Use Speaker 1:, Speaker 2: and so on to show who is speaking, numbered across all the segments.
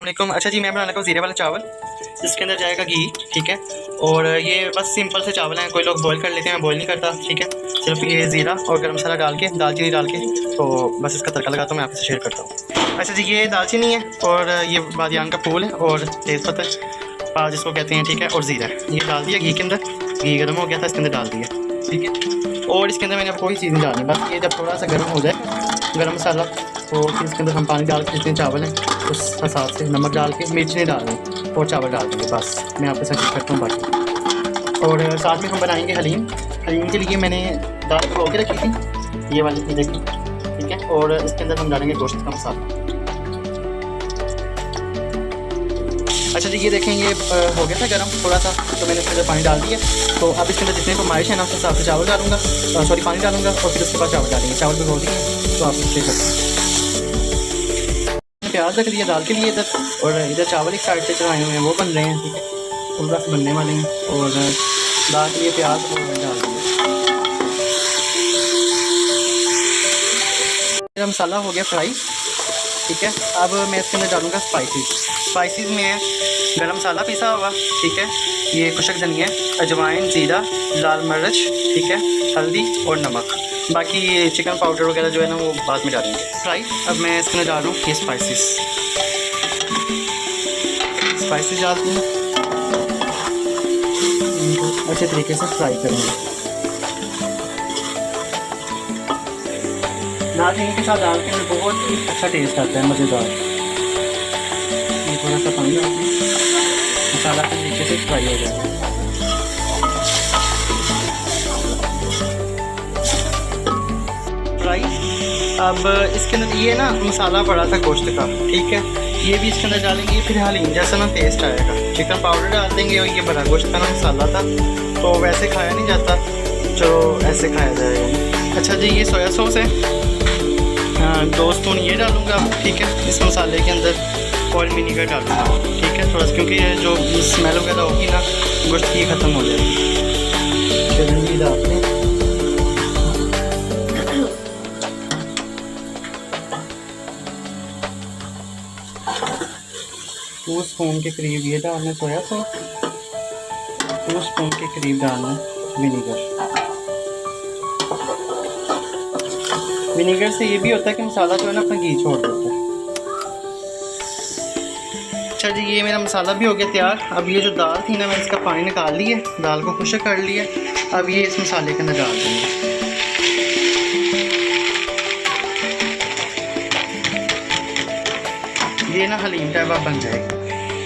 Speaker 1: वालेकुम। अच्छा जी, मैं बनाने का ज़ीरे वाला चावल, इसके अंदर जाएगा घी, ठीक है। और ये बस सिंपल से चावल हैं, कोई लोग बॉईल कर लेते हैं, मैं बॉईल नहीं करता, ठीक है। सिर्फ ये ज़ीरा और गरम मसाला डाल के, दालचीनी डाल के, तो बस इसका तड़का लगाता हूँ, मैं आपसे शेयर करता हूँ। अच्छा जी, ये दालचीनी है और ये बादियान का फूल है और तेज़पत्ता है जिसको कहते हैं, ठीक है। और ज़ीरा ये डाल दिया घी के अंदर, घी गर्म हो गया था, इसके अंदर डाल दिया, ठीक है। और इसके अंदर मैंने अब कोई चीज़ नहीं डालनी, बस ये जब थोड़ा सा गर्म हो जाए गरम मसाला, तो फिर इसके अंदर हम पानी डाल के जितने चावल हैं उस हिसाब से नमक डाल के, मिर्च नहीं डालनी और चावल डाल देंगे, बस मैं आपके साथ करता हूँ बाकी। और साथ में हम बनाएंगे हलीम। हलीम के लिए मैंने दाल भिगो के रखी थी, ये वाली थी देखिए, ठीक है। और इसके अंदर हम डालेंगे गोश्त का मसाला। अच्छा जी, ये देखें, ये हो गया था गर्म थोड़ा सा, तो मैंने इसके अंदर पानी डाल दिया। तो अब इसके अंदर जितने फरमाइश है ना, उस हिसाब से चावल डालूंगा, सॉरी पानी डालूंगा, और फिर उसके बाद चावल डालेंगे। चावल भिगो दिए, तो आप इससे करते हैं। प्याज रख दिया दाल के लिए इधर, और इधर चावल एक साइड से चढ़ाए हुए हैं, वो बन रहे हैं, ठीक है। थोड़ा सा बनने वाले हैं, और दाल के लिए प्याज डाल दिया। मेरा मसाला हो गया फ्राई, ठीक है। अब मैं इसके अंदर डालूंगा स्पाइसेस में गरम मसाला पिसा हुआ, ठीक है। ये कुशक धनिया, अजवाइन, ज़ीरा, लाल मिर्च, ठीक है, हल्दी और नमक। बाकी ये चिकन पाउडर वगैरह जो है ना, वो बाद में डालेंगे फ्राई। अब मैं इसके अंदर डाल रहा हूँ ये स्पाइसेस डालती हूँ, अच्छे तरीके से फ्राई करेंगे। नाज़रीन के साथ दाल के अंदर बहुत ही अच्छा टेस्ट आता है, मज़ेदार। ये थोड़ा सा पानी डालते हैं, मसाला अच्छे तरीके से फ्राई हो जाएगा। फ्राई। अब इसके अंदर ये ना मसाला पड़ा था गोश्त का, ठीक है, ये भी इसके अंदर डालेंगे। फिर हलीम जैसा ना टेस्ट आएगा। चिकन पाउडर डाल देंगे, और ये बड़ा गोश्त का ना मसाला था, तो वैसे खाया नहीं जाता, जो ऐसे खाया जाएगा। अच्छा जी, ये सोया सॉस है, 2 स्पून ये डालूँगा, ठीक है, इस मसाले के अंदर। और विनीगर डालूँगा, ठीक है, थोड़ा सा, क्योंकि ये जो स्मेल वगैरह होगी ना गोश्त की, ख़त्म हो जाएगी। चलिए डालते हैं। 2 स्पून के करीब ये डालना सोया सॉस, 2 स्पून के करीब डालना विनीगर। विनीगर से ये भी होता है कि मसाला जो है ना अपना घी छोड़ देता है। अच्छा जी, ये मेरा मसाला भी हो गया तैयार। अब ये जो दाल थी ना, मैंने इसका पानी निकाल लिया, दाल को खुश्क कर लिया। अब ये इस मसाले के अंदर डाल देंगे। ये ना हलीम टाइप आप बन जाएगी।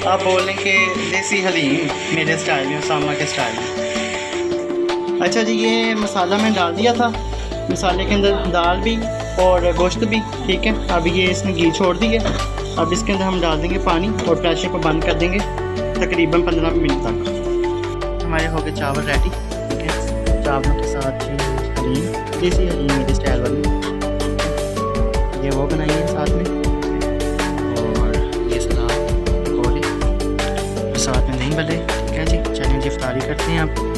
Speaker 1: आप बोलें कि देसी हलीम मेरे स्टाइल में, उसामा के स्टाइल में। अच्छा जी, ये मसाला मैंने डाल दिया था, मसाले के अंदर दाल भी और गोश्त भी, ठीक है। अब ये इसने घी छोड़ दिया। अब इसके अंदर हम डाल देंगे पानी, और प्रेशर को बंद कर देंगे तकरीबन 15 मिनट तक। हमारे हो गए चावल रेडी, ठीक है। चावलों के साथ हलीम, देसी हलीम मेरे स्टाइल वाली, ये वो बनाई है साथ में, और ये सलाद पकौड़े साथ में नहीं बने, ठीक है जी। चलिए जी, इफ्तारी करते हैं आप।